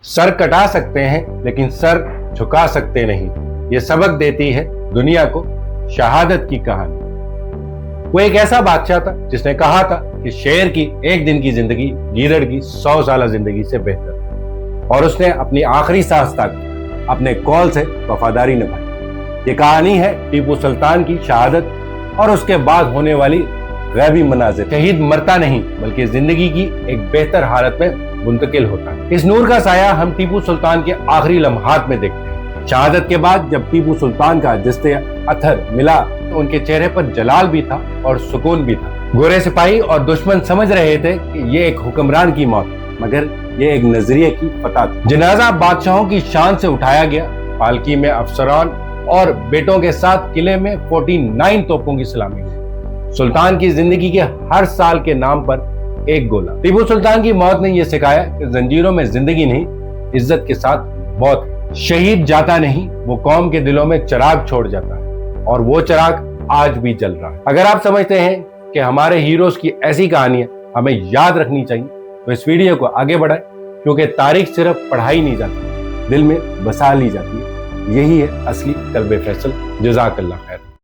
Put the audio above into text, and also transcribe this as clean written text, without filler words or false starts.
Sir कटा सकते हैं लेकिन सर झुका सकते नहीं। ये सबक देती है दुनिया को शहादत की कहानी। वो एक ऐसा बादशाह था जिसने कहा था कि शेर की एक दिन की जिंदगी गीदड़ की 100 साल जिंदगी से बेहतर है, और उसने अपनी आखिरी सांस तक अपने कौल से वफादारी निभाई। ये कहानी है टीपू सुल्तान की शहादत और उसके बाद होने वाली गैबी मनाजिर। शहीद मरता नहीं बल्कि जिंदगी की एक बेहतर हालत में मुंतकिल होता है। इस नूर का साया हम टीपू सुल्तान के आखिरी लम्हात में देखते हैं। शहादत के बाद जब टीपू सुल्तान का जिस्ते अथर मिला तो उनके चेहरे पर जलाल भी था और सुकून भी था। गोरे सिपाही और दुश्मन समझ रहे थे कि ये एक हुक्मरान की मौत, मगर ये एक नजरिए की फतह थी। जनाजा बादशाहों की शान से उठाया गया। पालकी में अफसरान और बेटों के साथ किले में 49 तोपों की सलामी हुई। सुल्तान की जिंदगी के हर साल के नाम पर एक गोला। टीपू सुल्तान की मौत ने यह सिखाया कि जंजीरों में जिंदगी नहीं, इज्जत के साथ मौत है। शहीद जाता नहीं, वो कौम के दिलों में चिराग छोड़ जाता है, और वो चिराग आज भी जल रहा है। अगर आप समझते हैं कि हमारे हीरोज की ऐसी कहानियां हमें याद रखनी चाहिए तो इस वीडियो को आगे बढ़ाएं, क्योंकि तारीख सिर्फ पढ़ाई नहीं जाती, दिल में बसा ली जाती है। यही है असली कल्बे फैसल। जज़ाकल्लाह खैर।